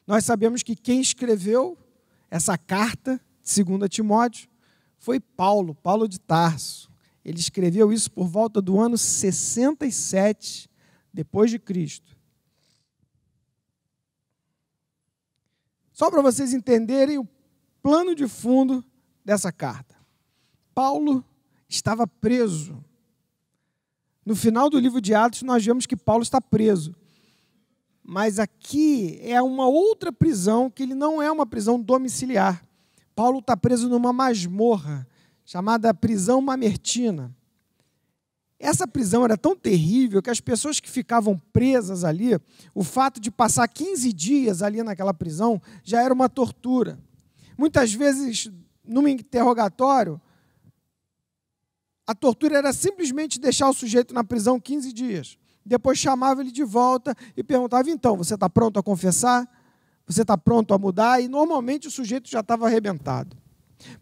Nós sabemos que quem escreveu essa carta, 2 Timóteo, foi Paulo de Tarso. Ele escreveu isso por volta do ano 67 depois de Cristo. Só para vocês entenderem o plano de fundo dessa carta. Paulo estava preso. No final do livro de Atos, nós vemos que Paulo está preso. Mas aqui é uma outra prisão, que ele não é uma prisão domiciliar. Paulo está preso numa masmorra, chamada prisão mamertina. Essa prisão era tão terrível que as pessoas que ficavam presas ali, o fato de passar 15 dias ali naquela prisão já era uma tortura. Muitas vezes, num interrogatório, a tortura era simplesmente deixar o sujeito na prisão 15 dias. Depois chamava ele de volta e perguntava, então, você está pronto a confessar? Você está pronto a mudar? E normalmente o sujeito já estava arrebentado.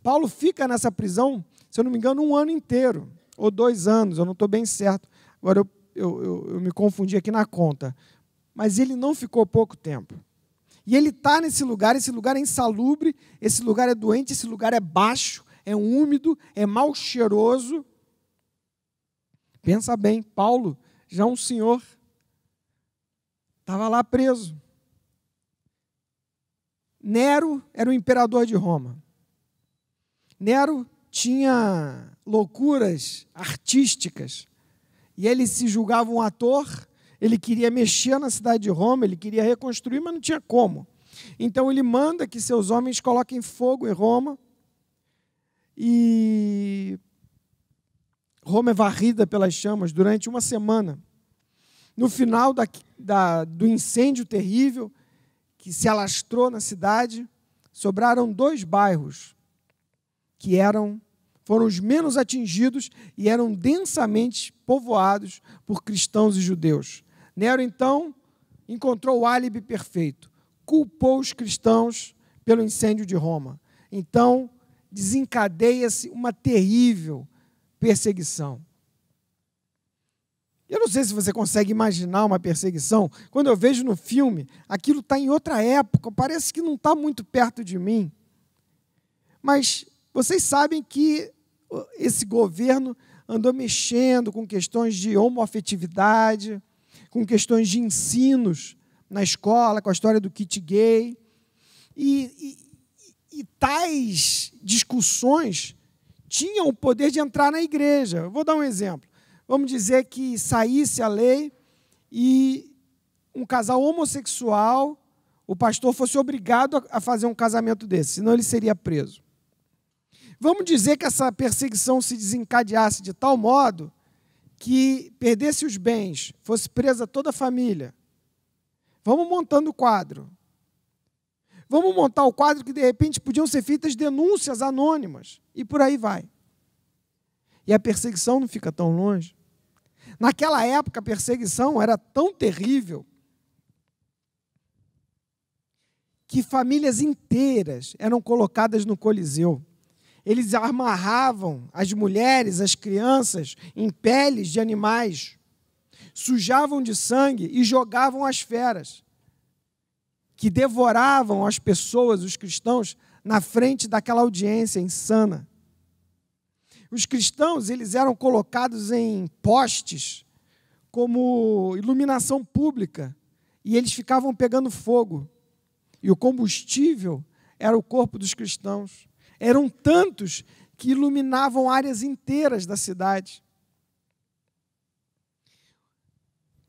Paulo fica nessa prisão, se eu não me engano, 1 ano inteiro, ou 2 anos, eu não estou bem certo. Agora eu me confundi aqui na conta. Mas ele não ficou pouco tempo. E ele está nesse lugar é insalubre, esse lugar é doente, esse lugar é baixo, é úmido, é mal cheiroso. Pensa bem, Paulo, já um senhor, estava lá preso. Nero era o imperador de Roma. Nero tinha loucuras artísticas. E ele se julgava um ator, ele queria mexer na cidade de Roma, ele queria reconstruir, mas não tinha como. Então ele manda que seus homens coloquem fogo em Roma. E Roma é varrida pelas chamas durante 1 semana. No final do incêndio terrível que se alastrou na cidade, sobraram 2 bairros que foram os menos atingidos e eram densamente povoados por cristãos e judeus. Nero, então, encontrou o álibi perfeito. Culpou os cristãos pelo incêndio de Roma. Então, desencadeia-se uma terrível perseguição. Eu não sei se você consegue imaginar uma perseguição. Quando eu vejo no filme, aquilo está em outra época, parece que não está muito perto de mim. Mas vocês sabem que esse governo andou mexendo com questões de homoafetividade, com questões de ensinos na escola, com a história do kit gay. E tais discussões tinham o poder de entrar na igreja. Eu vou dar um exemplo. Vamos dizer que saísse a lei e um casal homossexual, o pastor fosse obrigado a fazer um casamento desse, senão ele seria preso. Vamos dizer que essa perseguição se desencadeasse de tal modo que perdesse os bens, fosse presa toda a família. Vamos montando o quadro. Vamos montar o quadro que, de repente, podiam ser feitas denúncias anônimas. E por aí vai. E a perseguição não fica tão longe. Naquela época, a perseguição era tão terrível que famílias inteiras eram colocadas no Coliseu. Eles amarravam as mulheres, as crianças, em peles de animais, sujavam de sangue e jogavam às feras, que devoravam as pessoas, os cristãos, na frente daquela audiência insana. Os cristãos, eles eram colocados em postes como iluminação pública e eles ficavam pegando fogo. E o combustível era o corpo dos cristãos. Eram tantos que iluminavam áreas inteiras da cidade.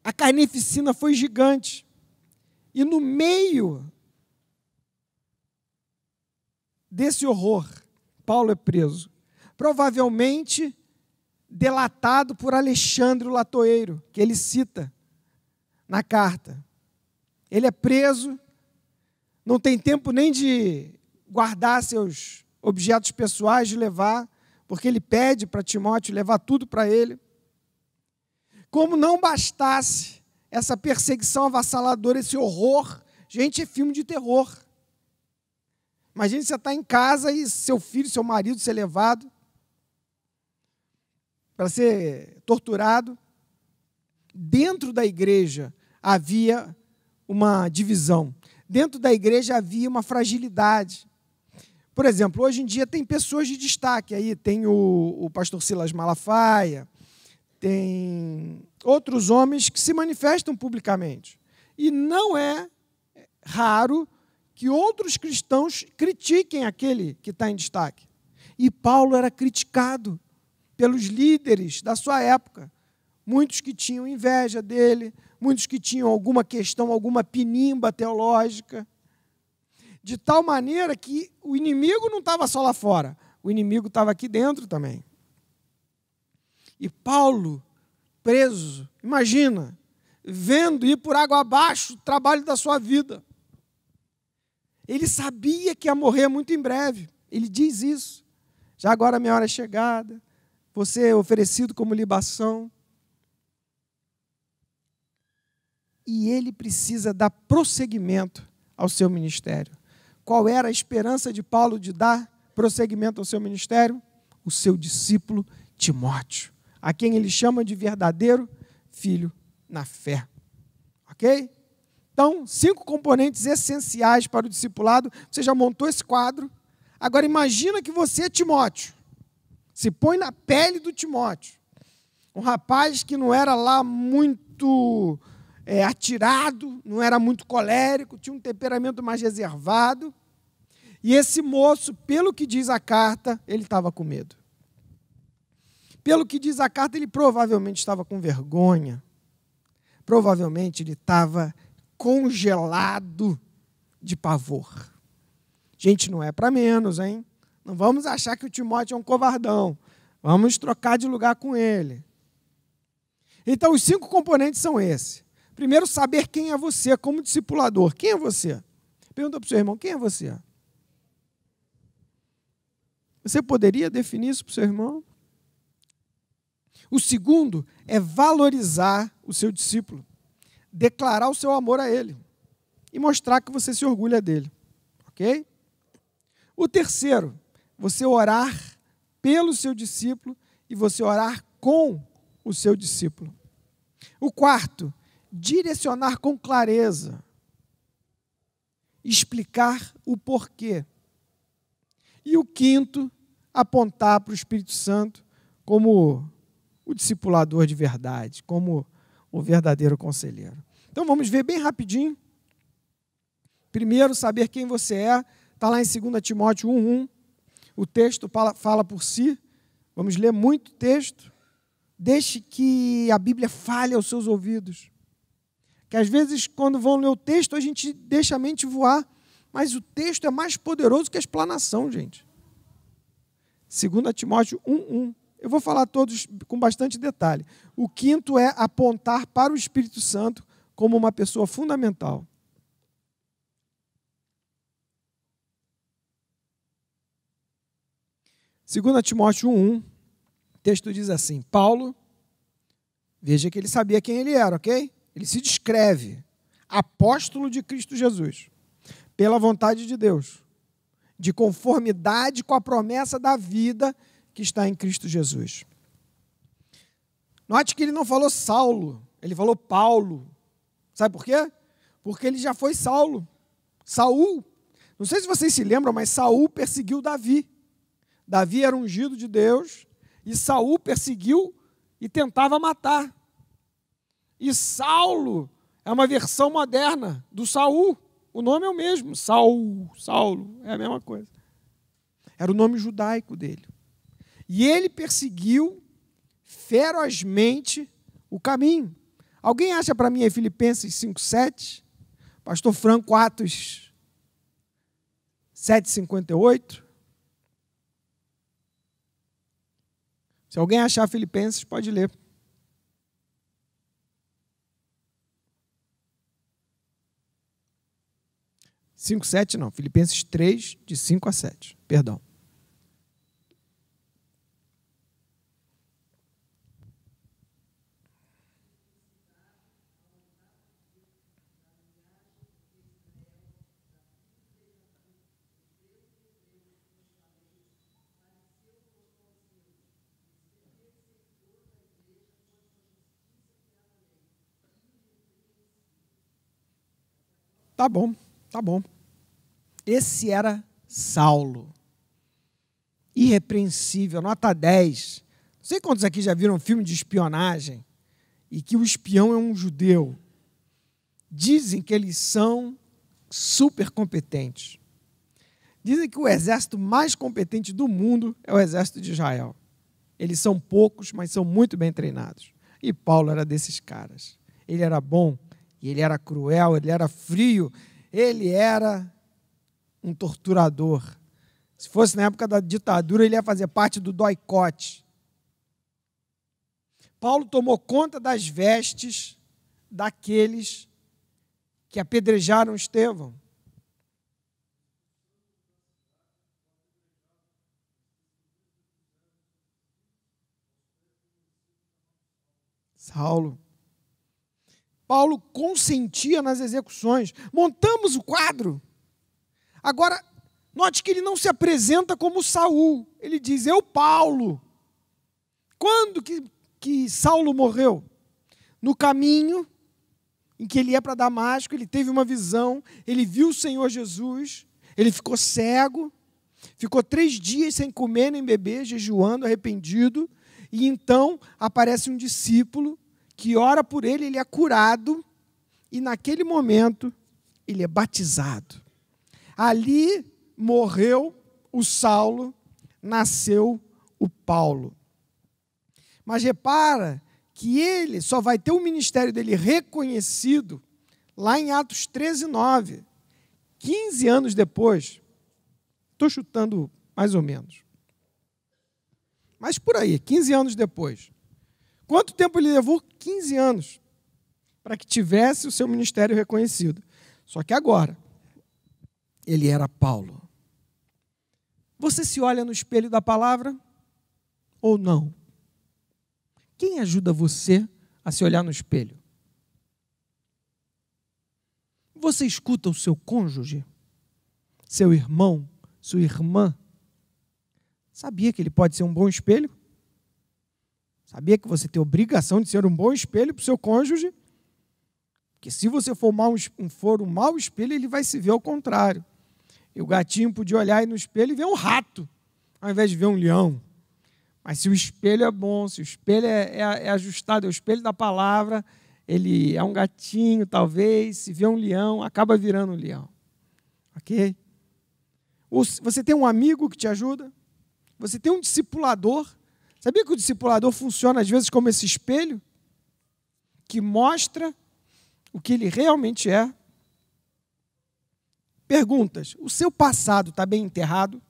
A carnificina foi gigante. E no meio desse horror, Paulo é preso. Provavelmente delatado por Alexandre o Latoeiro, que ele cita na carta. Ele é preso, não tem tempo nem de guardar seus objetos pessoais, de levar, porque ele pede para Timóteo levar tudo para ele. Como não bastasse essa perseguição avassaladora, esse horror, gente, é filme de terror. Imagine você estar em casa e seu filho, seu marido ser levado para ser torturado. Dentro da igreja havia uma divisão. dentro da igreja havia uma fragilidade. Por exemplo, hoje em dia tem pessoas de destaque. Aí tem o pastor Silas Malafaia, tem outros homens que se manifestam publicamente. E não é raro que outros cristãos critiquem aquele que está em destaque. E Paulo era criticado pelos líderes da sua época. Muitos que tinham inveja dele, muitos que tinham alguma questão, alguma pinimba teológica. De tal maneira que o inimigo não estava só lá fora, o inimigo estava aqui dentro também. E Paulo, preso, imagina, vendo ir por água abaixo o trabalho da sua vida. Ele sabia que ia morrer muito em breve. Ele diz isso. Já agora a minha hora é chegada, você é oferecido como libação. E ele precisa dar prosseguimento ao seu ministério. Qual era a esperança de Paulo de dar prosseguimento ao seu ministério? O seu discípulo Timóteo, a quem ele chama de verdadeiro filho na fé. Ok? Então, 5 componentes essenciais para o discipulado. Você já montou esse quadro. Agora imagina que você é Timóteo. Se põe na pele do Timóteo. Um rapaz que não era lá muito atirado, não era muito colérico, tinha um temperamento mais reservado. E esse moço, pelo que diz a carta, ele estava com medo. Pelo que diz a carta, ele provavelmente estava com vergonha. Provavelmente ele estava congelado de pavor. Gente, não é para menos, hein? Não vamos achar que o Timóteo é um covardão. Vamos trocar de lugar com ele. Então, os 5 componentes são esses. Primeiro, saber quem é você como discipulador. Quem é você? Pergunta para o seu irmão, quem é você? Você poderia definir isso para o seu irmão? O segundo é valorizar o seu discípulo, declarar o seu amor a ele e mostrar que você se orgulha dele. Ok? O terceiro, você orar pelo seu discípulo e você orar com o seu discípulo. O quarto, direcionar com clareza, explicar o porquê. E o quinto, apontar para o Espírito Santo como o discipulador de verdade, como o verdadeiro conselheiro. Então vamos ver bem rapidinho. Primeiro, saber quem você é. Está lá em 2 Timóteo 1:1. O texto fala por si. Vamos ler muito texto. Deixe que a Bíblia fale aos seus ouvidos. Que às vezes, quando vão ler o texto, a gente deixa a mente voar. Mas o texto é mais poderoso que a explanação, gente. 2 Timóteo 1:1. Eu vou falar todos com bastante detalhe. O quinto é apontar para o Espírito Santo como uma pessoa fundamental. Segunda Timóteo 1:1, o texto diz assim, Paulo, veja que ele sabia quem ele era, ok? Ele se descreve, apóstolo de Cristo Jesus, pela vontade de Deus, de conformidade com a promessa da vida que está em Cristo Jesus. Note que ele não falou Saulo, ele falou Paulo. Sabe por quê? Porque ele já foi Saulo. Saul, não sei se vocês se lembram, mas Saul perseguiu Davi. Davi era ungido de Deus e Saul perseguiu e tentava matar. E Saulo é uma versão moderna do Saul. O nome é o mesmo, Saulo, é a mesma coisa. Era o nome judaico dele. E ele perseguiu ferozmente o caminho. Alguém acha para mim aí Filipenses 5:7? Pastor Franco, Atos 7:58? Se alguém achar Filipenses, pode ler. Filipenses 3, de 5 a 7. Perdão. Tá bom. Tá bom. Esse era Saulo. Irrepreensível, nota 10. Não sei quantos aqui já viram um filme de espionagem e que o espião é um judeu. Dizem que eles são super competentes. Dizem que o exército mais competente do mundo é o exército de Israel. Eles são poucos, mas são muito bem treinados. E Paulo era desses caras. Ele era bom, e ele era cruel, ele era frio, ele era um torturador. Se fosse na época da ditadura, ele ia fazer parte do doicote. Paulo tomou conta das vestes daqueles que apedrejaram Estevão. Saulo. Paulo consentia nas execuções. Montamos o quadro. Agora, note que ele não se apresenta como Saul. Ele diz, eu, Paulo. Quando que Saulo morreu? No caminho em que ele ia para Damasco, ele teve uma visão, ele viu o Senhor Jesus, ele ficou cego, ficou 3 dias sem comer nem beber, jejuando, arrependido, e então aparece um discípulo que ora por ele, ele é curado, e naquele momento ele é batizado. Ali morreu o Saulo, nasceu o Paulo. Mas repara que ele só vai ter o ministério dele reconhecido lá em Atos 13:9, 15 anos depois. Estou chutando mais ou menos. Mas por aí, 15 anos depois. Quanto tempo ele levou? 15 anos para que tivesse o seu ministério reconhecido. Só que agora, ele era Paulo. Você se olha no espelho da palavra ou não? Quem ajuda você a se olhar no espelho? Você escuta o seu cônjuge, seu irmão, sua irmã? Sabia que ele pode ser um bom espelho? Sabia que você tem obrigação de ser um bom espelho para o seu cônjuge? Porque se você for um mau espelho, ele vai se ver ao contrário. E o gatinho podia olhar aí no espelho e ver um rato, ao invés de ver um leão. Mas se o espelho é bom, se o espelho é ajustado, é o espelho da palavra, ele é um gatinho, talvez, se vê um leão, acaba virando um leão. Ok? Você tem um amigo que te ajuda? Você tem um discipulador? Sabia que o discipulador funciona, às vezes, como esse espelho? Que mostra o que ele realmente é? Perguntas. O seu passado está bem enterrado?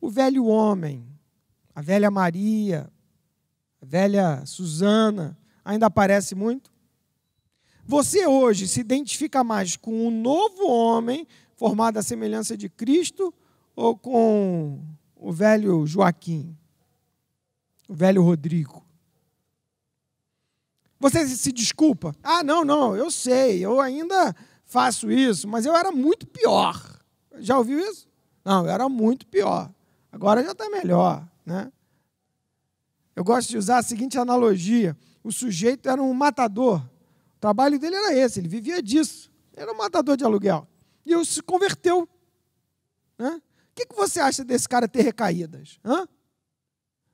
O velho homem, a velha Maria, a velha Susana, ainda aparece muito? Você hoje se identifica mais com um novo homem formado à semelhança de Cristo ou com o velho Joaquim, o velho Rodrigo? Você se desculpa? Ah, não, eu sei, eu ainda faço isso, mas eu era muito pior. Já ouviu isso? Não, eu era muito pior. Agora já está melhor, né? Eu gosto de usar a seguinte analogia. O sujeito era um matador. O trabalho dele era esse, ele vivia disso. Era um matador de aluguel. E ele se converteu. Né? O que você acha desse cara ter recaídas?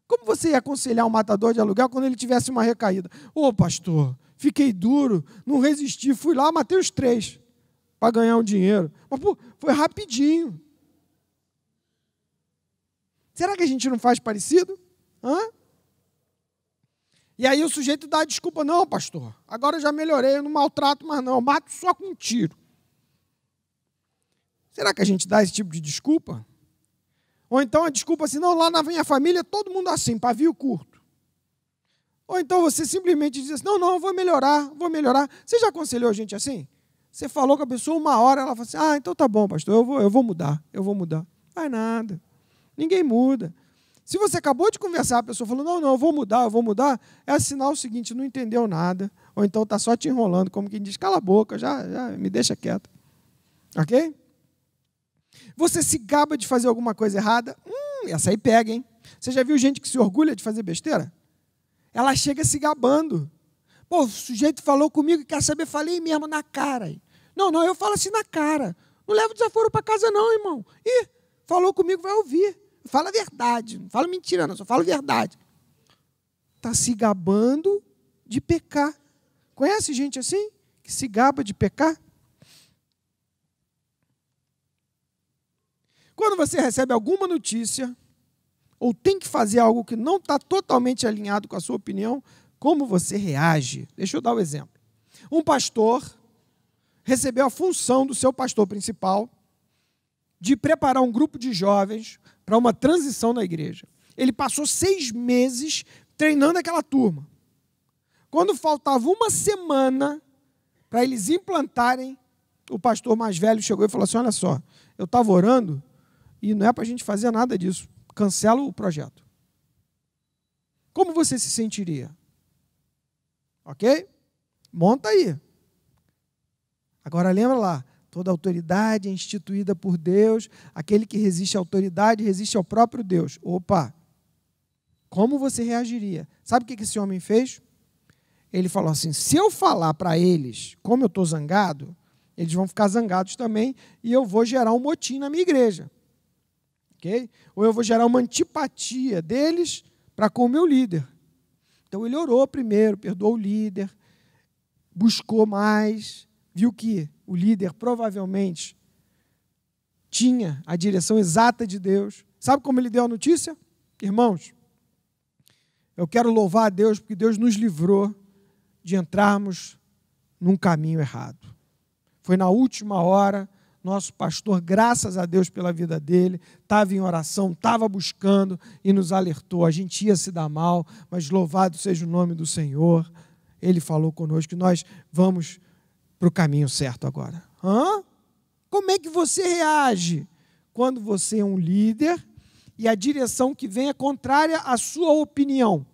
Como você ia aconselhar um matador de aluguel quando ele tivesse uma recaída? Ô, pastor, fiquei duro, não resisti, fui lá, matei os 3 para ganhar um dinheiro. Mas, pô, foi rapidinho. Será que a gente não faz parecido? E aí o sujeito dá a desculpa, não, pastor, agora eu já melhorei, eu não maltrato mais não, eu mato só com um tiro. Será que a gente dá esse tipo de desculpa? Ou então a desculpa assim, não, lá na minha família todo mundo assim, pavio curto. Ou então você simplesmente diz assim, não, eu vou melhorar. Você já aconselhou a gente assim? Você falou com a pessoa 1 hora, ela fala assim, então tá bom, pastor, eu vou mudar. Vai nada. Ninguém muda. Se você acabou de conversar, a pessoa falou, não, eu vou mudar, é sinal o seguinte, não entendeu nada, ou então está só te enrolando, como quem diz, cala a boca, já me deixa quieto. Ok? Você se gaba de fazer alguma coisa errada? Essa aí pega, hein? Você já viu gente que se orgulha de fazer besteira? Ela chega se gabando. Pô, o sujeito falou comigo e quer saber, falei mesmo na cara. Não, eu falo assim na cara. Não leva desaforo para casa não, irmão. Ih, falou comigo, vai ouvir. Fala a verdade. Não fala mentira não, só fala a verdade. Está se gabando de pecar. Conhece gente assim? Que se gaba de pecar? Quando você recebe alguma notícia, ou tem que fazer algo que não está totalmente alinhado com a sua opinião, como você reage? Deixa eu dar um exemplo. Um pastor recebeu a função do seu pastor principal de preparar um grupo de jovens para uma transição na igreja. Ele passou 6 meses treinando aquela turma. Quando faltava uma semana para eles implantarem, o pastor mais velho chegou e falou assim, olha só, eu estava orando e não é para a gente fazer nada disso. Cancela o projeto. Como você se sentiria? Ok? Monta aí. Agora lembra lá, toda autoridade é instituída por Deus, aquele que resiste à autoridade resiste ao próprio Deus. Opa! Como você reagiria? Sabe o que esse homem fez? Ele falou assim, se eu falar para eles como eu estou zangado, eles vão ficar zangados também e eu vou gerar um motim na minha igreja. Okay? Ou eu vou gerar uma antipatia deles para com o meu líder. Então ele orou primeiro, perdoou o líder, buscou mais, viu que o líder provavelmente tinha a direção exata de Deus. Sabe como ele deu a notícia? Irmãos, eu quero louvar a Deus porque Deus nos livrou de entrarmos num caminho errado. Foi na última hora, nosso pastor, graças a Deus pela vida dele, estava em oração, estava buscando e nos alertou. A gente ia se dar mal, mas louvado seja o nome do Senhor. Ele falou conosco que nós vamos para o caminho certo agora. Como é que você reage quando você é um líder e a direção que vem é contrária à sua opinião?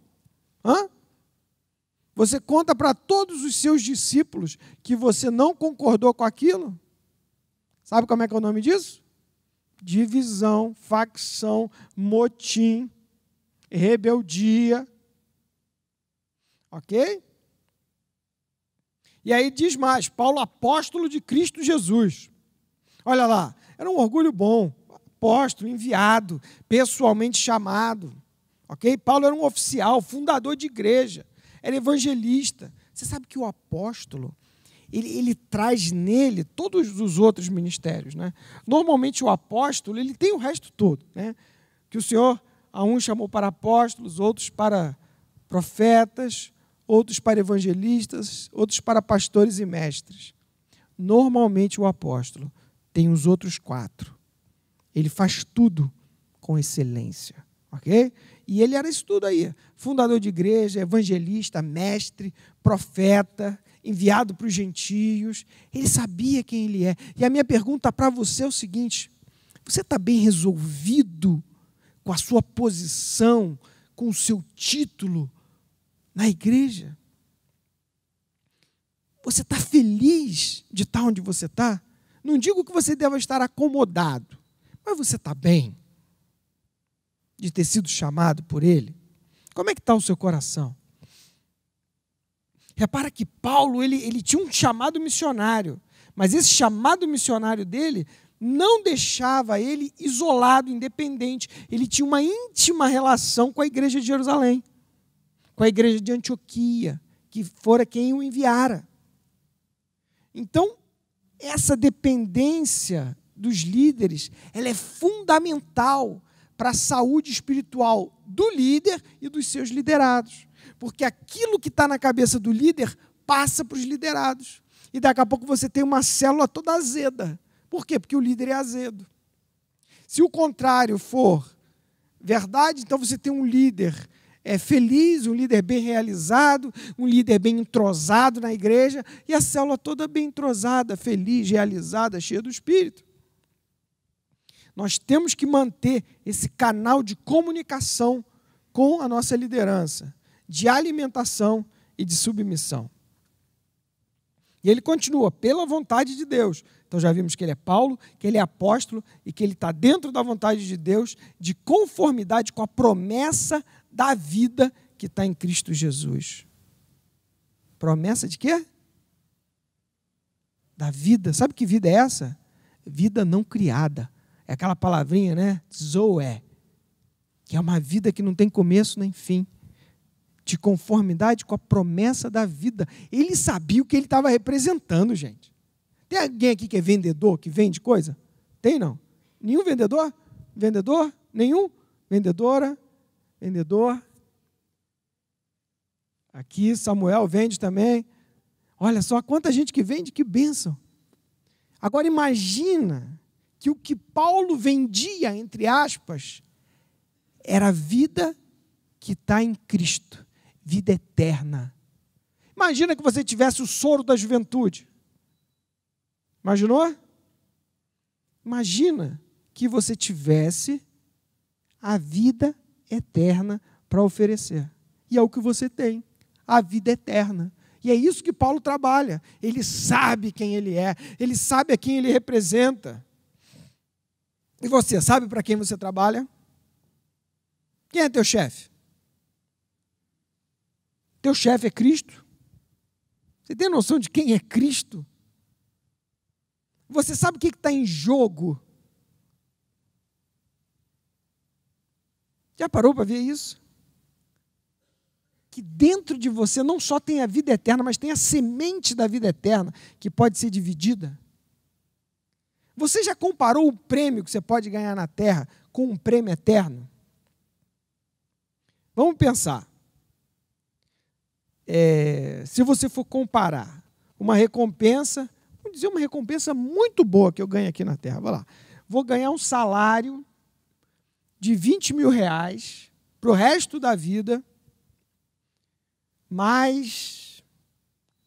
Você conta para todos os seus discípulos que você não concordou com aquilo? Sabe como é que é o nome disso? Divisão, facção, motim, rebeldia. Ok? E aí diz mais, Paulo, apóstolo de Cristo Jesus. Olha lá, era um orgulho bom, apóstolo, enviado, pessoalmente chamado. Ok? Paulo era um oficial, fundador de igreja, era evangelista. Você sabe que o apóstolo, ele traz nele todos os outros ministérios, né? Normalmente o apóstolo, ele tem o resto todo, né? Que o Senhor, a uns chamou para apóstolos, outros para profetas, outros para evangelistas, outros para pastores e mestres. Normalmente o apóstolo tem os outros 4. Ele faz tudo com excelência, ok? E ele era isso tudo aí, fundador de igreja, evangelista, mestre, profeta, enviado para os gentios. Ele sabia quem ele é. E a minha pergunta para você é o seguinte, você está bem resolvido com a sua posição, com o seu título na igreja? Você está feliz de estar onde você está? Não digo que você deva estar acomodado, mas você está bem de ter sido chamado por Ele? Como é que está o seu coração? Repara que Paulo, ele tinha um chamado missionário, mas esse chamado missionário dele não deixava ele isolado, independente. Ele tinha uma íntima relação com a igreja de Jerusalém, com a igreja de Antioquia, que fora quem o enviara. Então, essa dependência dos líderes, ela é fundamental para a saúde espiritual do líder e dos seus liderados. Porque aquilo que está na cabeça do líder passa para os liderados. E daqui a pouco você tem uma célula toda azeda. Por quê? Porque o líder é azedo. Se o contrário for verdade, então você tem um líder feliz, um líder bem realizado, um líder bem entrosado na igreja, e a célula toda bem entrosada, feliz, realizada, cheia do Espírito. Nós temos que manter esse canal de comunicação com a nossa liderança, de alimentação e de submissão. E ele continua, pela vontade de Deus. Então já vimos que ele é Paulo, que ele é apóstolo e que ele está dentro da vontade de Deus, de conformidade com a promessa da vida que está em Cristo Jesus. Promessa de quê? da vida. Sabe que vida é essa? Vida não criada. É aquela palavrinha, né? Zoé. Que é uma vida que não tem começo nem fim. De conformidade com a promessa da vida. Ele sabia o que ele estava representando, gente. Tem alguém aqui que é vendedor, que vende coisa? Tem, não? Nenhum vendedor? Vendedor? Nenhum? Vendedora? Vendedor? Aqui, Samuel vende também. Olha só, quanta gente que vende, que bênção. Agora imagina que o que Paulo vendia, entre aspas, era a vida que está em Cristo, vida eterna. Imagina que você tivesse o soro da juventude. Imaginou? Imagina que você tivesse a vida eterna para oferecer. E é o que você tem, a vida eterna. E é isso que Paulo trabalha. Ele sabe quem ele é, ele sabe a quem ele representa. E você, sabe para quem você trabalha? Quem é teu chefe? Teu chefe é Cristo? Você tem noção de quem é Cristo? Você sabe o que está em jogo? Já parou para ver isso? Que dentro de você não só tem a vida eterna, mas tem a semente da vida eterna, que pode ser dividida. Você já comparou o prêmio que você pode ganhar na terra com um prêmio eterno? Vamos pensar. Se você for comparar uma recompensa, vamos dizer uma recompensa muito boa que eu ganho aqui na terra, vai lá. Vou ganhar um salário de 20 mil reais para o resto da vida, mais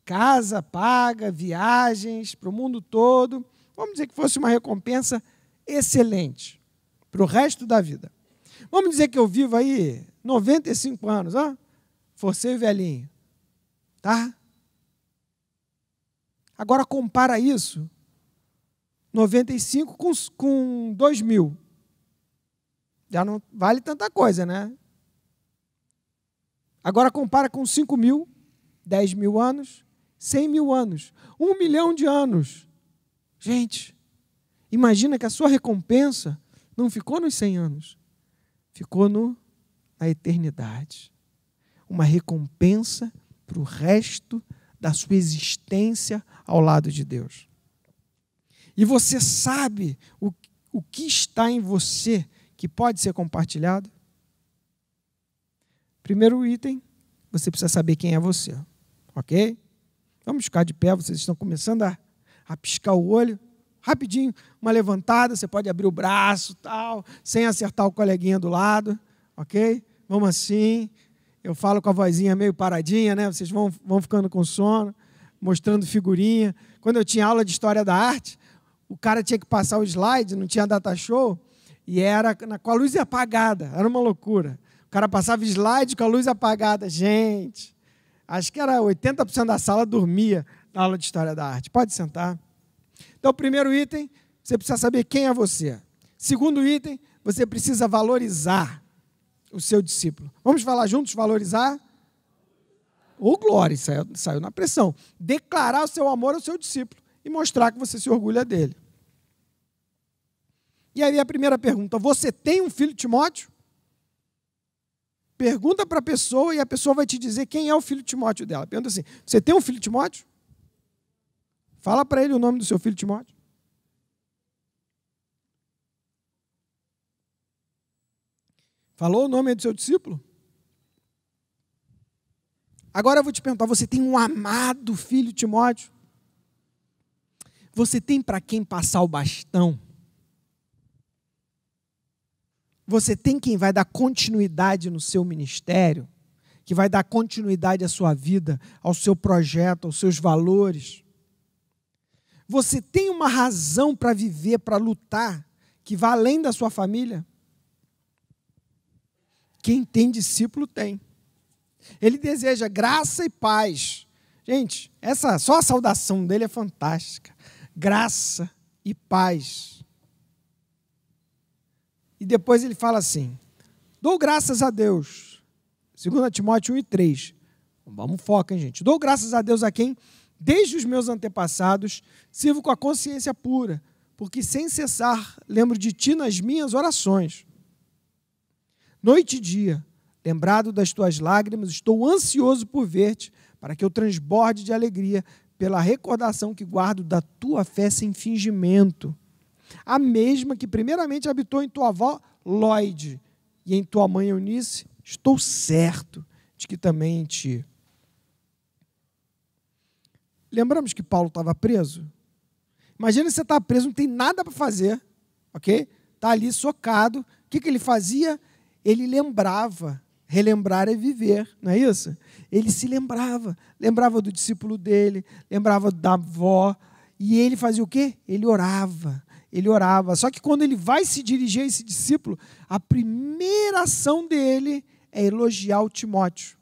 casa paga, viagens para o mundo todo. Vamos dizer que fosse uma recompensa excelente para o resto da vida. Vamos dizer que eu vivo aí 95 anos, ó, forcei velhinho, tá? Agora compara isso, 95 com 2.000. Já não vale tanta coisa, né? Agora compara com 5.000, 10.000 anos, 100.000 anos, 1 milhão de anos. Gente, imagina que a sua recompensa não ficou nos 100 anos, ficou na eternidade. Uma recompensa para o resto da sua existência ao lado de Deus. E você sabe o que está em você que pode ser compartilhado? Primeiro item, você precisa saber quem é você, ok? Vamos ficar de pé, vocês estão começando a piscar o olho. Rapidinho, uma levantada, você pode abrir o braço, tal, sem acertar o coleguinha do lado, ok? Vamos assim. Eu falo com a vozinha meio paradinha, né? Vocês vão ficando com sono, mostrando figurinha. Quando eu tinha aula de História da Arte, o cara tinha que passar o slide, não tinha data show, e era com a luz apagada, era uma loucura. O cara passava slide com a luz apagada. Gente, acho que era 80% da sala dormia na aula de História da Arte. Pode sentar. Então, primeiro item, você precisa saber quem é você. Segundo item, você precisa valorizar o seu discípulo. Vamos falar juntos, valorizar? Ô, glória, saiu na pressão. Declarar o seu amor ao seu discípulo e mostrar que você se orgulha dele. E aí a primeira pergunta, você tem um filho Timóteo? Pergunta para a pessoa e a pessoa vai te dizer quem é o filho Timóteo dela. Pergunta assim, você tem um filho Timóteo? Fala para ele o nome do seu filho Timóteo. Falou o nome do seu discípulo? Agora eu vou te perguntar, você tem um amado filho Timóteo? Você tem para quem passar o bastão? Você tem quem vai dar continuidade no seu ministério? Que vai dar continuidade à sua vida, ao seu projeto, aos seus valores? Você tem uma razão para viver, para lutar, que vai além da sua família? Quem tem discípulo tem. Ele deseja graça e paz. Gente, só a saudação dele é fantástica. Graça e paz. E depois ele fala assim, dou graças a Deus. 2 Timóteo 1:3. Vamos focar, hein, gente. Dou graças a Deus a quem? Desde os meus antepassados, sirvo com a consciência pura, porque sem cessar lembro de ti nas minhas orações. Noite e dia, lembrado das tuas lágrimas, estou ansioso por ver-te, para que eu transborde de alegria pela recordação que guardo da tua fé sem fingimento. A mesma que primeiramente habitou em tua avó Lóide e em tua mãe Eunice, estou certo de que também em ti. Lembramos que Paulo estava preso? Imagina você está preso, não tem nada para fazer, ok? Está ali socado. O que ele fazia? Ele lembrava. Relembrar é viver, não é isso? Ele se lembrava. Lembrava do discípulo dele, lembrava da avó. E ele fazia o quê? Ele orava. Ele orava. Só que quando ele vai se dirigir a esse discípulo, a primeira ação dele é elogiar o Timóteo.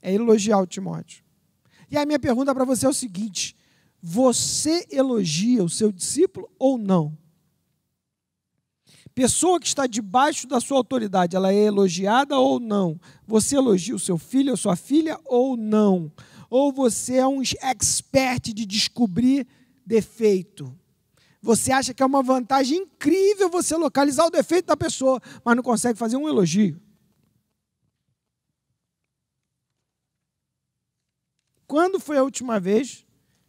É elogiar o Timóteo. E a minha pergunta para você é o seguinte: você elogia o seu discípulo ou não? Pessoa que está debaixo da sua autoridade, ela é elogiada ou não? Você elogia o seu filho ou sua filha ou não? Ou você é um expert de descobrir defeito? Você acha que é uma vantagem incrível você localizar o defeito da pessoa, mas não consegue fazer um elogio? Quando foi a última vez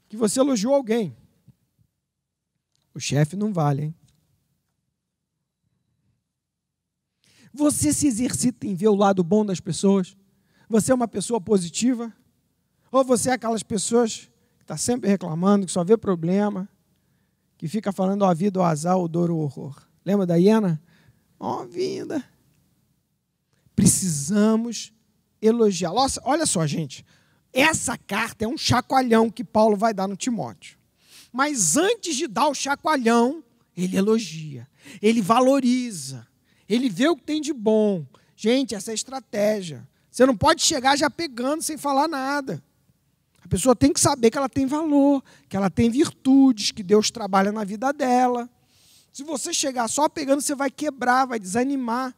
que você elogiou alguém? O chefe não vale, hein? Você se exercita em ver o lado bom das pessoas? Você é uma pessoa positiva? Ou você é aquelas pessoas que está sempre reclamando, que só vê problema, que fica falando a vida, o azar, o dor, o horror? Lembra da hiena? Ó, vida. Precisamos elogiar. Nossa, olha só, gente. Essa carta é um chacoalhão que Paulo vai dar no Timóteo. Mas antes de dar o chacoalhão, ele elogia, ele valoriza, ele vê o que tem de bom. Gente, essa é a estratégia. Você não pode chegar já pegando sem falar nada. A pessoa tem que saber que ela tem valor, que ela tem virtudes, que Deus trabalha na vida dela. Se você chegar só pegando, você vai quebrar, vai desanimar.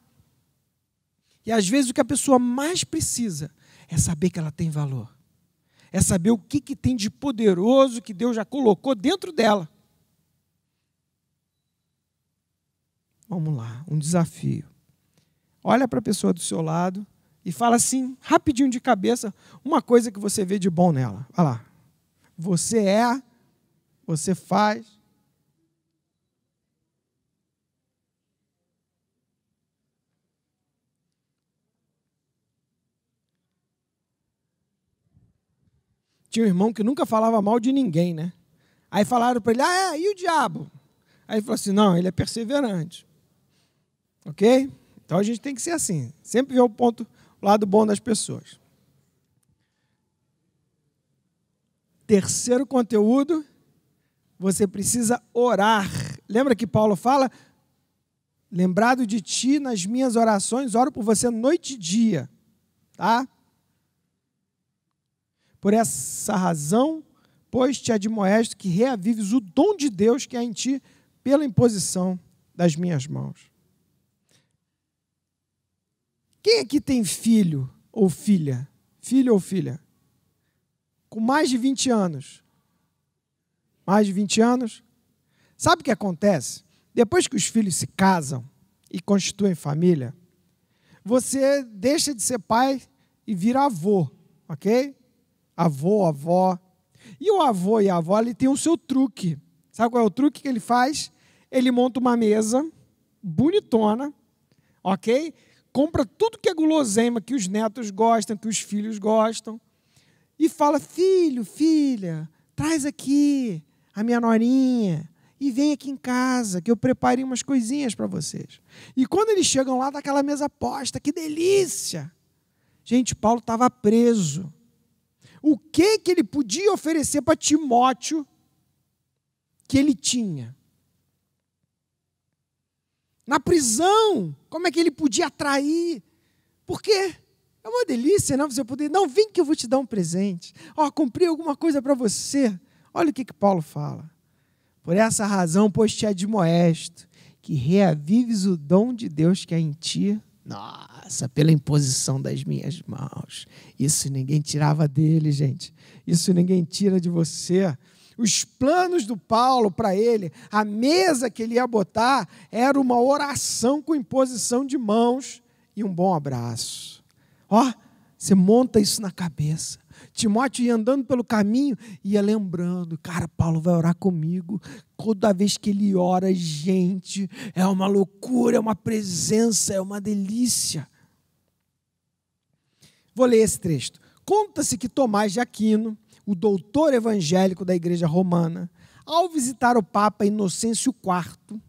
E às vezes o que a pessoa mais precisa é saber que ela tem valor. É saber o que tem de poderoso que Deus já colocou dentro dela. Vamos lá, um desafio. Olha para a pessoa do seu lado e fala assim, rapidinho de cabeça, uma coisa que você vê de bom nela. Olha lá. Você faz. Tinha um irmão que nunca falava mal de ninguém, né? Aí falaram para ele, e o diabo? Aí ele falou assim, não, ele é perseverante. Ok? Então a gente tem que ser assim, sempre ver o lado bom das pessoas. Terceiro conteúdo, você precisa orar. Lembra que Paulo fala? Lembrado de ti nas minhas orações, oro por você noite e dia. Tá? Por essa razão, pois te admoesto que reavives o dom de Deus que há em ti pela imposição das minhas mãos. Quem aqui tem filho ou filha? Filho ou filha? Com mais de 20 anos? Mais de 20 anos? Sabe o que acontece? Depois que os filhos se casam e constituem família, você deixa de ser pai e vira avô, ok? Avô, avó. E o avô e a avó, ele tem o seu truque. Sabe qual é o truque que ele faz? Ele monta uma mesa bonitona, ok? Compra tudo que é guloseima que os netos gostam, que os filhos gostam. E fala, filho, filha, traz aqui a minha norinha e vem aqui em casa, que eu preparei umas coisinhas para vocês. E quando eles chegam lá, tá aquela mesa posta, que delícia! Gente, Paulo estava preso. O que ele podia oferecer para Timóteo que ele tinha? Na prisão, como é que ele podia atrair? Porque é uma delícia, não? Você poder, não, vem que eu vou te dar um presente. Comprei alguma coisa para você. Olha o que Paulo fala. Por essa razão, pois te admoesto, que reavives o dom de Deus que há em ti Nossa, pela imposição das minhas mãos. Isso ninguém tirava dele, gente. Isso ninguém tira de você. Os planos do Paulo para ele, a mesa que ele ia botar, era uma oração com imposição de mãos e um bom abraço. Ó, você monta isso na cabeça. Timóteo ia andando pelo caminho e ia lembrando, cara, Paulo vai orar comigo. Toda vez que ele ora, gente, é uma loucura, é uma presença, é uma delícia. Vou ler esse texto. Conta-se que Tomás de Aquino, o doutor evangélico da igreja romana, ao visitar o Papa Inocêncio IV,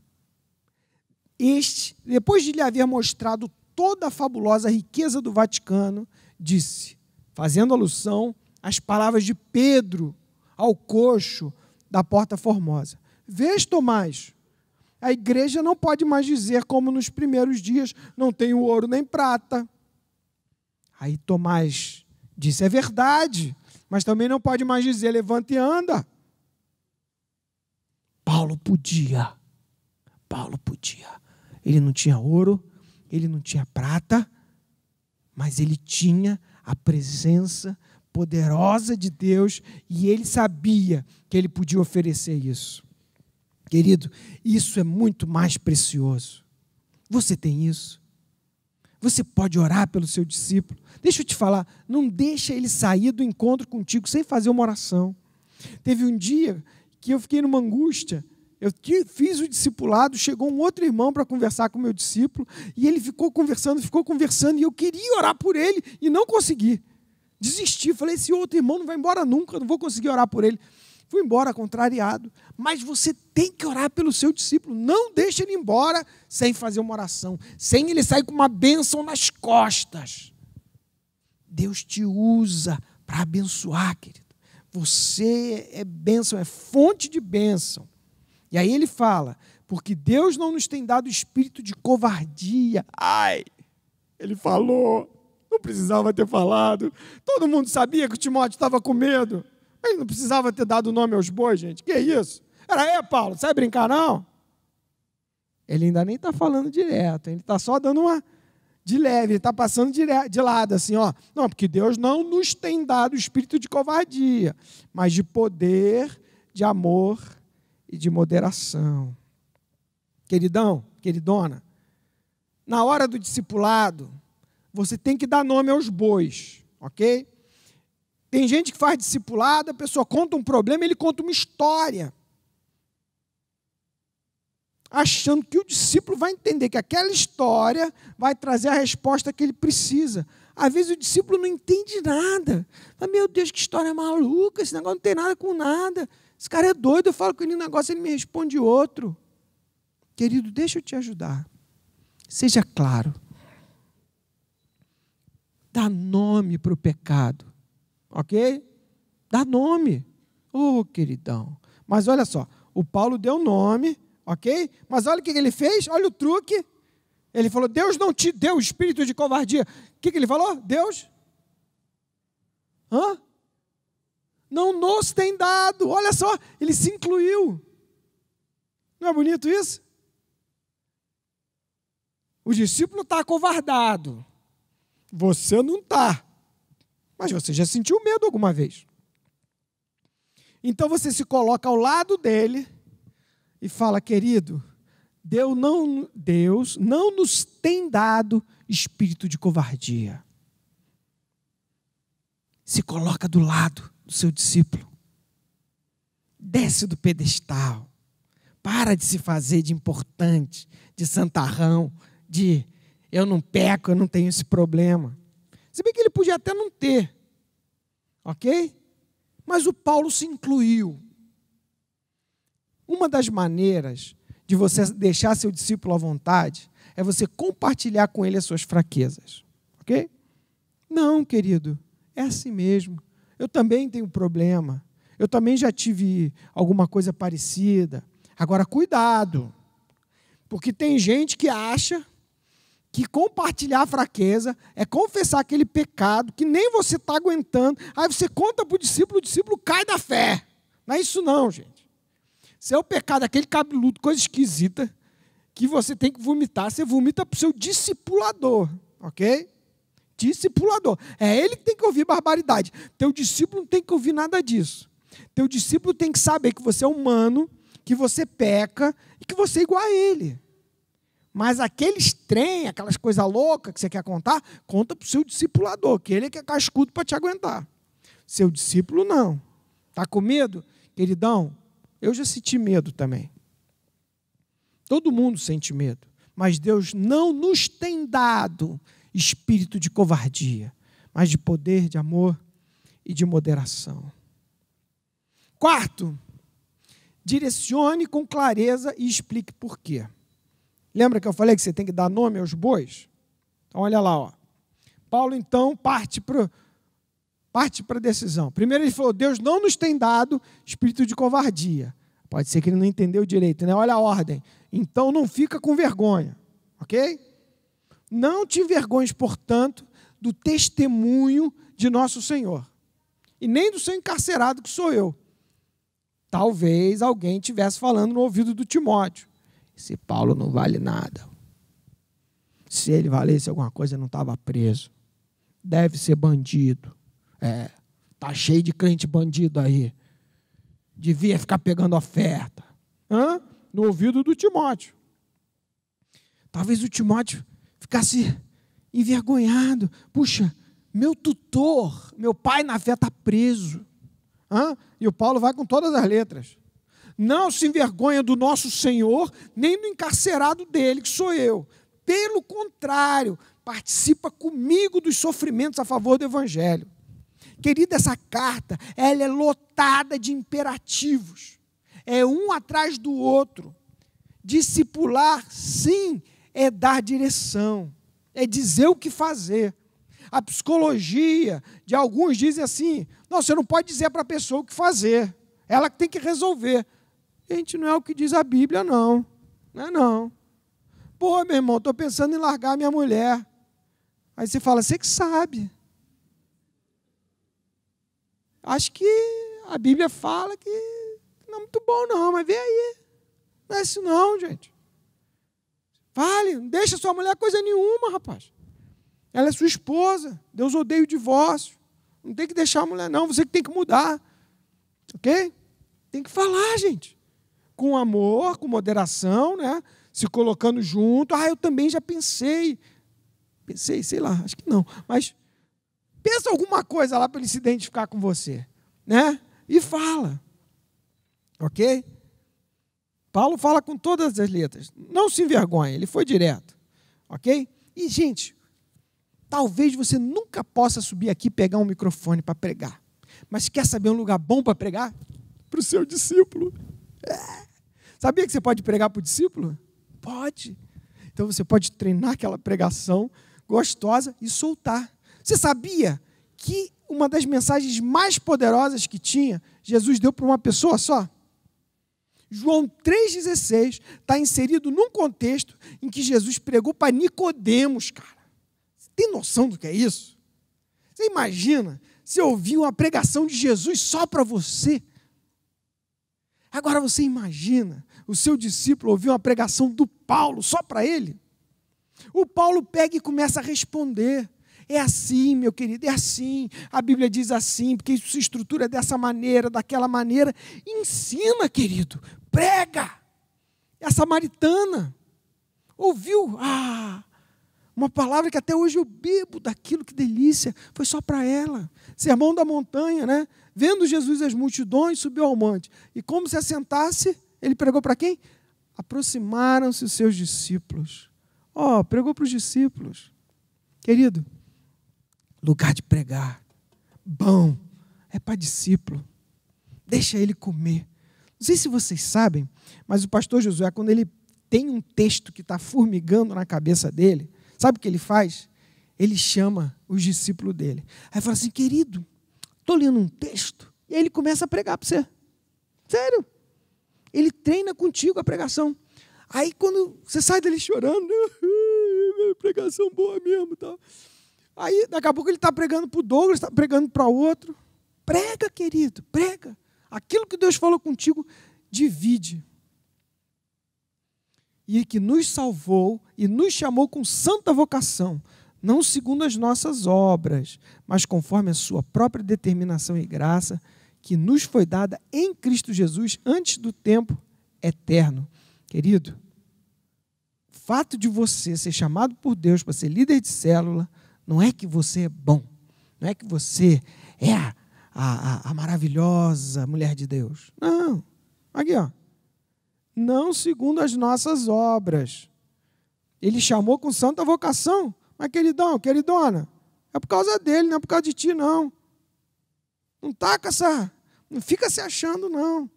este, depois de lhe haver mostrado toda a fabulosa riqueza do Vaticano, disse, fazendo alusão às palavras de Pedro ao coxo da Porta Formosa: vês, Tomás, a igreja não pode mais dizer como nos primeiros dias, não tenho ouro nem prata. Aí Tomás disse, é verdade, mas também não pode mais dizer, levanta e anda. Paulo podia. Ele não tinha ouro, ele não tinha prata, mas ele tinha a presença poderosa de Deus e ele sabia que ele podia oferecer isso. Querido, isso é muito mais precioso. Você tem isso? Você pode orar pelo seu discípulo? Deixa eu te falar, não deixa ele sair do encontro contigo sem fazer uma oração. Teve um dia que eu fiquei numa angústia, eu fiz o discipulado, chegou um outro irmão para conversar com o meu discípulo, e ele ficou conversando, e eu queria orar por ele, e não consegui. Desisti, falei, esse outro irmão não vai embora nunca, eu não vou conseguir orar por ele. Fui embora contrariado. Mas você tem que orar pelo seu discípulo, não deixe ele embora sem fazer uma oração, sem ele sair com uma bênção nas costas. Deus te usa para abençoar, querido. Você é bênção, é fonte de bênção. E aí ele fala, porque Deus não nos tem dado espírito de covardia. Ai, ele falou, não precisava ter falado. Todo mundo sabia que o Timóteo estava com medo. Ele não precisava ter dado o nome aos bois, gente. Que isso? Paulo, sai brincar não? Ele ainda nem está falando direto, ele está só dando uma de leve, ele está passando de lado, assim, ó. Não, porque Deus não nos tem dado o espírito de covardia, mas de poder, de amor e de moderação. Queridão, queridona, na hora do discipulado, você tem que dar nome aos bois, ok? Tem gente que faz discipulado, a pessoa conta um problema, ele conta uma história, achando que o discípulo vai entender que aquela história vai trazer a resposta que ele precisa. Às vezes o discípulo não entende nada. Fala, meu Deus, que história maluca, esse negócio não tem nada com nada. Esse cara é doido, eu falo com ele um negócio, ele me responde outro. Querido, deixa eu te ajudar. Seja claro. Dá nome para o pecado. Ok? Dá nome. Oh, queridão. Mas olha só, o Paulo deu nome, ok? Mas olha o que ele fez, olha o truque. Ele falou, Deus não te deu espírito de covardia. O que ele falou? Deus? Não nos tem dado. Olha só, ele se incluiu. Não é bonito isso? O discípulo está acovardado. Você não está. Mas você já sentiu medo alguma vez. Então você se coloca ao lado dele e fala, querido, Deus não nos tem dado espírito de covardia. Se coloca do lado do seu discípulo. Desce do pedestal. Para de se fazer de importante, de santarrão, de eu não peco, eu não tenho esse problema. Se bem que ele podia até não ter, ok? Mas o Paulo se incluiu. Uma das maneiras de você deixar seu discípulo à vontade é você compartilhar com ele as suas fraquezas, ok? Não, querido, é assim mesmo. Eu também tenho problema. Eu também já tive alguma coisa parecida. Agora, cuidado, porque tem gente que acha que compartilhar a fraqueza é confessar aquele pecado que nem você está aguentando. Aí você conta para o discípulo cai da fé. Não é isso não, gente. Se é o pecado, aquele cabeludo, coisa esquisita, que você tem que vomitar, você vomita para o seu discipulador, ok? Discipulador. É ele que tem que ouvir barbaridade. Teu discípulo não tem que ouvir nada disso. Teu discípulo tem que saber que você é humano, que você peca e que você é igual a ele. Mas aqueles trem, aquelas coisas loucas que você quer contar, conta para o seu discipulador, que ele é que é cascudo para te aguentar. Seu discípulo não. Está com medo? Queridão, eu já senti medo também. Todo mundo sente medo. Mas Deus não nos tem dado espírito de covardia, mas de poder, de amor e de moderação. Quarto, direcione com clareza e explique por quê. Lembra que eu falei que você tem que dar nome aos bois? Então, olha lá, ó. Paulo, então, parte para a decisão. Primeiro ele falou, Deus não nos tem dado espírito de covardia. Pode ser que ele não entendeu direito, né? Olha a ordem. Então, não fica com vergonha, ok? Não te envergonhes, portanto, do testemunho de nosso Senhor. E nem do seu encarcerado, que sou eu. Talvez alguém estivesse falando no ouvido do Timóteo. Esse Paulo não vale nada. Se ele valesse alguma coisa, não estava preso. Deve ser bandido. Tá cheio de crente bandido aí. Devia ficar pegando oferta. No ouvido do Timóteo. Talvez o Timóteo ficasse envergonhado. Puxa, meu tutor, meu pai na fé está preso. E o Paulo vai com todas as letras. Não se envergonha do nosso Senhor, nem do encarcerado dele, que sou eu. Pelo contrário, participa comigo dos sofrimentos a favor do Evangelho. Querida, essa carta, ela é lotada de imperativos. É um atrás do outro. Discipular, sim, é dar direção. É dizer o que fazer. A psicologia de alguns dizem assim, não, você não pode dizer para a pessoa o que fazer. Ela que tem que resolver. Gente, não é o que diz a Bíblia, não. Não é não. Pô, meu irmão, estou pensando em largar minha mulher. Aí você fala, você que sabe. Acho que a Bíblia fala que não é muito bom não, mas vê aí. Não é isso não, gente. Fale, não deixa sua mulher coisa nenhuma, rapaz. Ela é sua esposa. Deus odeia o divórcio. Não tem que deixar a mulher, não. Você que tem que mudar. Ok? Tem que falar, gente. Com amor, com moderação, né? Se colocando junto. Eu também já pensei. Pensei, sei lá, acho que não. Mas pensa alguma coisa lá para ele se identificar com você. Né? E fala. Ok? Paulo fala com todas as letras. Não se envergonhe, ele foi direto. Ok? E, gente, talvez você nunca possa subir aqui e pegar um microfone para pregar. Mas quer saber um lugar bom para pregar? Para o seu discípulo. Sabia que você pode pregar para o discípulo? Pode. Então você pode treinar aquela pregação gostosa e soltar. Você sabia que uma das mensagens mais poderosas que tinha, Jesus deu para uma pessoa só? João 3,16 está inserido num contexto em que Jesus pregou para Nicodemos, cara. Você tem noção do que é isso? Você imagina se ouvir uma pregação de Jesus só para você? Agora você imagina o seu discípulo ouvir uma pregação do Paulo só para ele? O Paulo pega e começa a responder. É assim, meu querido, é assim. A Bíblia diz assim, porque isso se estrutura dessa maneira, daquela maneira. Ensina, querido, prega. A samaritana ouviu, uma palavra que até hoje eu bebo daquilo, que delícia, foi só para ela. Sermão da montanha, né? Vendo Jesus as multidões, subiu ao monte. E como se assentasse, ele pregou para quem? Aproximaram-se os seus discípulos. Pregou para os discípulos. Querido, lugar de pregar, bom, é para discípulo. Deixa ele comer. Não sei se vocês sabem, mas o pastor Josué, quando ele tem um texto que está formigando na cabeça dele, sabe o que ele faz? Ele chama os discípulos dele. Aí fala assim, querido, estou lendo um texto, e aí ele começa a pregar para você. Sério. Ele treina contigo a pregação. Aí quando você sai dele chorando, pregação boa mesmo, tal. Aí daqui a pouco ele está pregando para o Douglas, está pregando para outro. Prega, querido, prega. Aquilo que Deus falou contigo, divide. e que nos salvou e nos chamou com santa vocação, não segundo as nossas obras, mas conforme a sua própria determinação e graça, que nos foi dada em Cristo Jesus antes do tempo eterno. Querido, o fato de você ser chamado por Deus para ser líder de célula, não é que você é bom, não é que você é a maravilhosa mulher de Deus. Não. Aqui, ó. Não segundo as nossas obras. Ele chamou com santa vocação. Mas, queridão, queridona, é por causa dele, não é por causa de ti, não. Não fica se achando, não.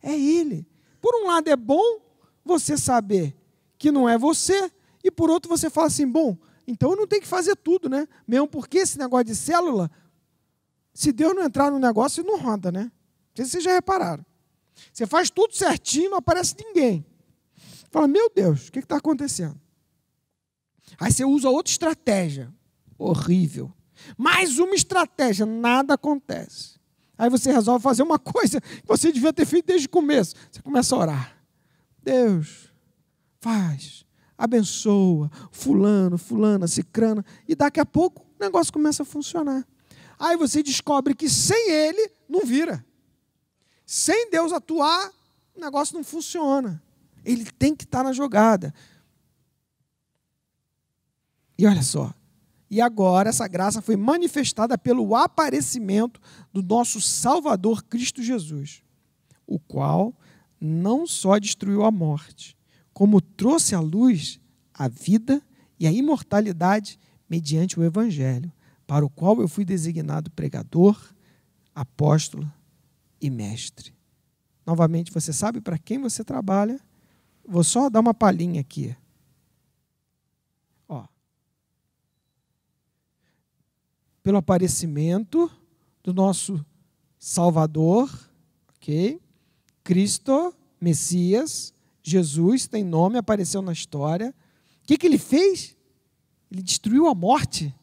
É ele. Por um lado é bom você saber que não é você, e por outro você fala assim, bom, então eu não tenho que fazer tudo, né? Mesmo porque esse negócio de célula, se Deus não entrar no negócio, não roda, né? Não sei se vocês já repararam. Você faz tudo certinho, não aparece ninguém. Fala, meu Deus, o que está acontecendo? Aí você usa outra estratégia. Horrível. Mais uma estratégia, nada acontece. Aí você resolve fazer uma coisa que você devia ter feito desde o começo. Você começa a orar. Deus, faz, abençoa, fulano, fulana, cicrana, e daqui a pouco o negócio começa a funcionar. Aí você descobre que sem ele não vira. Sem Deus atuar, o negócio não funciona. Ele tem que estar na jogada. E olha só, e agora essa graça foi manifestada pelo aparecimento do nosso Salvador Cristo Jesus, o qual não só destruiu a morte, como trouxe à luz a vida e a imortalidade mediante o Evangelho, para o qual eu fui designado pregador, apóstolo e mestre. Novamente, você sabe para quem você trabalha? Vou só dar uma palhinha aqui. Ó. Pelo aparecimento do nosso Salvador, ok? Cristo, Messias, Jesus, tem nome, apareceu na história. O que ele fez? Ele destruiu a morte.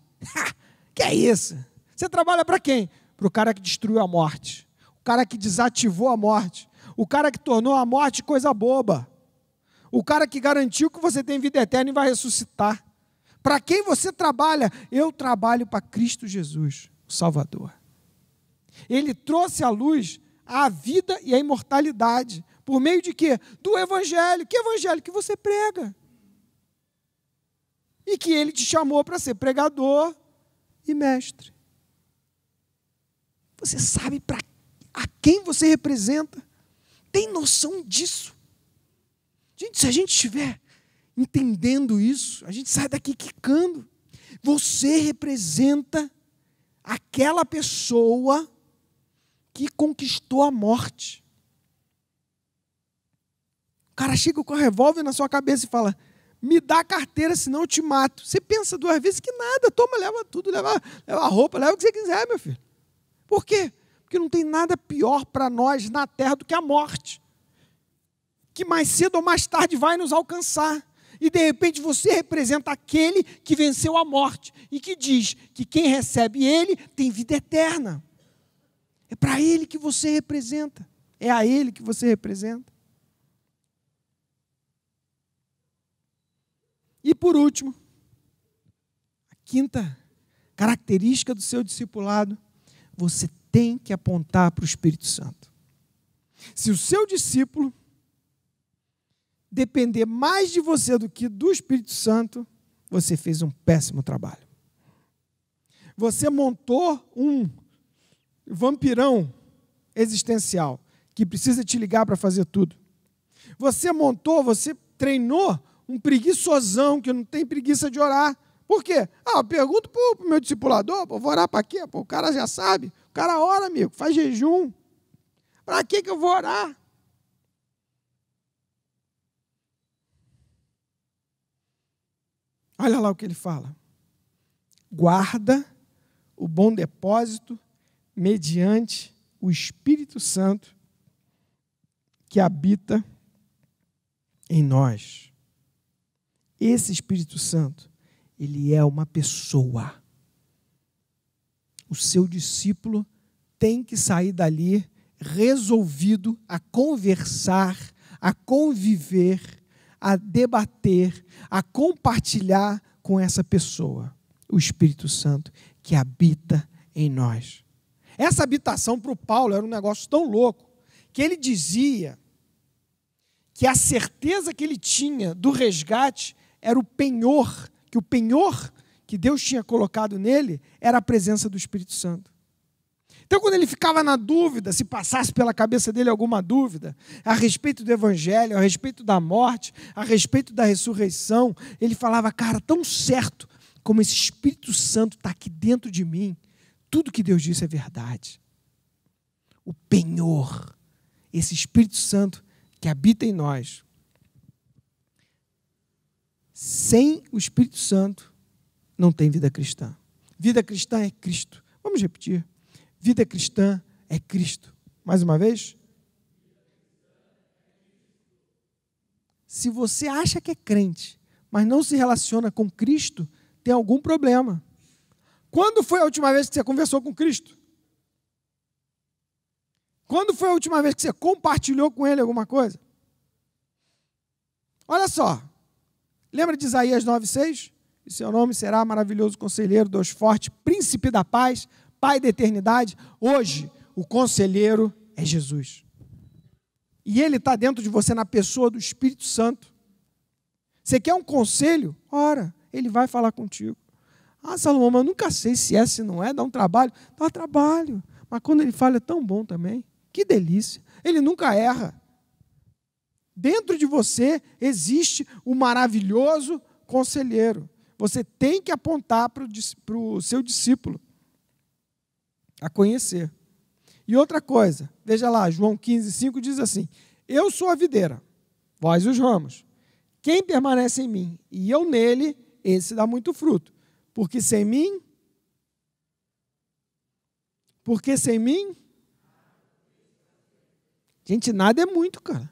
Que é isso? Você trabalha para quem? Para o cara que destruiu a morte. O cara que desativou a morte. O cara que tornou a morte coisa boba. O cara que garantiu que você tem vida eterna e vai ressuscitar. Para quem você trabalha? Eu trabalho para Cristo Jesus, o Salvador. Ele trouxe à luz a vida e a imortalidade. Por meio de quê? Do Evangelho. Que Evangelho? Que você prega. E que ele te chamou para ser pregador e mestre. Você sabe a quem você representa? Tem noção disso? Gente, se a gente estiver entendendo isso, a gente sai daqui quicando. Você representa aquela pessoa que conquistou a morte. O cara chega com a revólver na sua cabeça e fala, me dá a carteira, senão eu te mato. Você pensa duas vezes que nada, toma, leva tudo, leva a roupa, leva o que você quiser, meu filho. Por quê? Porque não tem nada pior para nós na terra do que a morte, que mais cedo ou mais tarde vai nos alcançar. E de repente você representa aquele que venceu a morte e que diz que quem recebe ele tem vida eterna. É para ele que você representa, é a ele que você representa. E por último, a quinta característica do seu discipulado, você tem que apontar para o Espírito Santo. Se o seu discípulo depender mais de você do que do Espírito Santo, você fez um péssimo trabalho. Você montou um vampirão existencial que precisa te ligar para fazer tudo. Você treinou um preguiçosão que não tem preguiça de orar. Por quê? Eu pergunto para o meu discipulador, vou orar para quê? O cara já sabe. O cara ora, amigo, faz jejum. Para que eu vou orar? Olha lá o que ele fala. Guarda o bom depósito mediante o Espírito Santo que habita em nós. Esse Espírito Santo, ele é uma pessoa. O seu discípulo tem que sair dali resolvido a conversar, a conviver, a debater, a compartilhar com essa pessoa, o Espírito Santo que habita em nós. Essa habitação para o Paulo era um negócio tão louco, que ele dizia que a certeza que ele tinha do resgate era o penhor, que o penhor que Deus tinha colocado nele era a presença do Espírito Santo. Então, quando ele ficava na dúvida, se passasse pela cabeça dele alguma dúvida a respeito do Evangelho, a respeito da morte, a respeito da ressurreição, ele falava, cara, tão certo como esse Espírito Santo está aqui dentro de mim, tudo que Deus disse é verdade. O penhor, esse Espírito Santo que habita em nós. Sem o Espírito Santo, não tem vida cristã. Vida cristã é Cristo. Vamos repetir. Vida cristã é Cristo. Mais uma vez. Se você acha que é crente, mas não se relaciona com Cristo, tem algum problema. Quando foi a última vez que você conversou com Cristo? Quando foi a última vez que você compartilhou com Ele alguma coisa? Olha só. Lembra de Isaías 9,6? E seu nome será maravilhoso conselheiro, Deus forte, príncipe da paz, Pai da eternidade. Hoje, o conselheiro é Jesus. E Ele está dentro de você na pessoa do Espírito Santo. Você quer um conselho? Ora, Ele vai falar contigo. Ah, Salomão, mas eu nunca sei se é, se não é, dá um trabalho. Dá trabalho. Mas quando Ele fala é tão bom também. Que delícia. Ele nunca erra. Dentro de você existe o maravilhoso conselheiro. Você tem que apontar para o seu discípulo a conhecer. E outra coisa, veja lá, João 15,5 diz assim, eu sou a videira, vós os ramos. Quem permanece em mim e eu nele, esse dá muito fruto. Porque sem mim, gente, nada é muito, cara.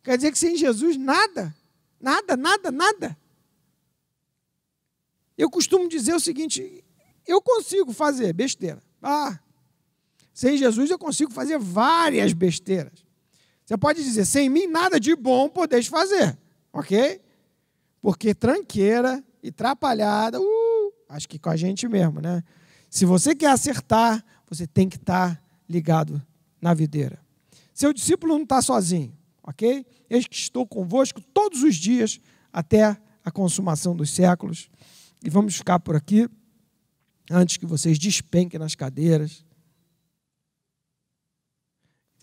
Quer dizer que sem Jesus, nada. Eu costumo dizer o seguinte, eu consigo fazer besteira. Sem Jesus eu consigo fazer várias besteiras. Você pode dizer, sem mim nada de bom podeis fazer, ok? Porque tranqueira e atrapalhada, acho que com a gente mesmo, né? Se você quer acertar, você tem que estar ligado na videira. Seu discípulo não está sozinho, ok? Eis que estou convosco todos os dias até a consumação dos séculos. E vamos ficar por aqui, antes que vocês despenquem nas cadeiras.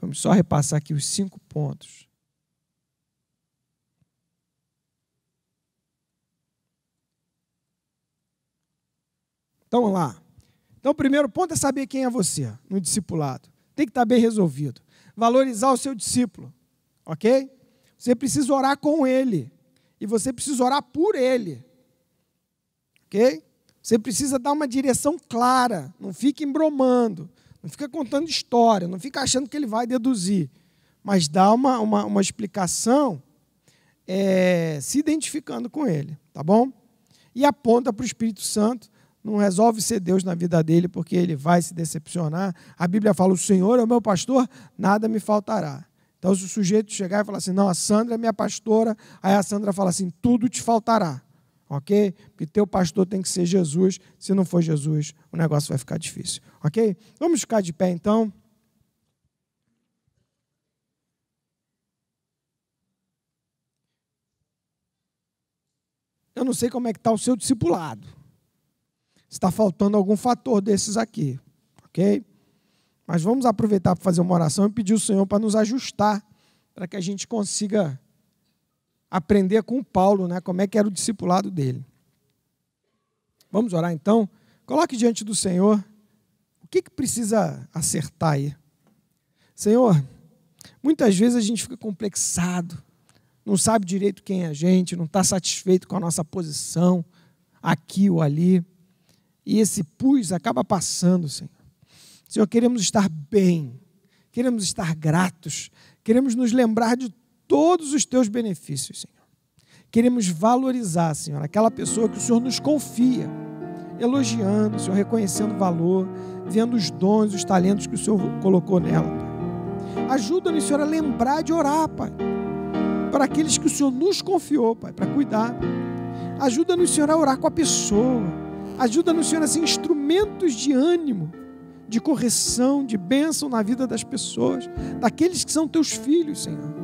Vamos só repassar aqui os 5 pontos. Então, vamos lá. Então, o primeiro ponto é saber quem é você no discipulado. Tem que estar bem resolvido. Valorizar o seu discípulo, ok? Você precisa orar com ele. E você precisa orar por ele. Ok? Você precisa dar uma direção clara. Não fique embromando. Não fica contando história. Não fica achando que ele vai deduzir. Mas dá uma explicação se identificando com ele. Tá bom? E aponta para o Espírito Santo. Não resolve ser Deus na vida dele, porque ele vai se decepcionar. A Bíblia fala, o Senhor é o meu pastor, nada me faltará. Então, se o sujeito chegar e falar assim, não, a Sandra é minha pastora, aí a Sandra fala assim, tudo te faltará, ok? Porque teu pastor tem que ser Jesus, se não for Jesus, o negócio vai ficar difícil, ok? Vamos ficar de pé, então. Eu não sei como é que está o seu discipulado. Está faltando algum fator desses aqui, ok? Mas vamos aproveitar para fazer uma oração e pedir ao Senhor para nos ajustar, para que a gente consiga aprender com o Paulo, né, como é que era o discipulado dele. Vamos orar então? Coloque diante do Senhor o que precisa acertar aí. Senhor, muitas vezes a gente fica complexado, não sabe direito quem é a gente, não está satisfeito com a nossa posição, aqui ou ali. E esse pus acaba passando, Senhor. Senhor, queremos estar bem, queremos estar gratos, queremos nos lembrar de todos os teus benefícios, Senhor. Queremos valorizar, Senhor, aquela pessoa que o Senhor nos confia, elogiando, Senhor, reconhecendo o valor, vendo os dons, os talentos que o Senhor colocou nela, Pai. Ajuda-nos, Senhor, a lembrar de orar, Pai. para aqueles que o Senhor nos confiou, Pai, para cuidar. Ajuda-nos, Senhor, a orar com a pessoa. Ajuda-nos, Senhor, a ser instrumentos de ânimo, de correção, de bênção na vida das pessoas, daqueles que são teus filhos, Senhor.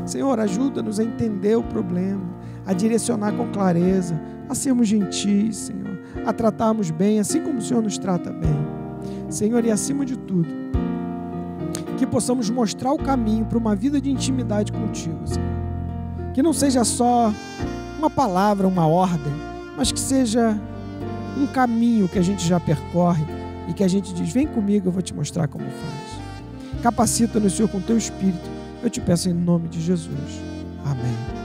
Senhor, ajuda-nos a entender o problema, a direcionar com clareza, a sermos gentis, Senhor, a tratarmos bem, assim como o Senhor nos trata bem. Senhor, e acima de tudo, que possamos mostrar o caminho para uma vida de intimidade contigo, Senhor. Que não seja só uma palavra, uma ordem, mas que seja um caminho que a gente já percorre e que a gente diz, vem comigo, eu vou te mostrar como faz. Capacita-nos, Senhor, com teu Espírito. Eu te peço em nome de Jesus. Amém.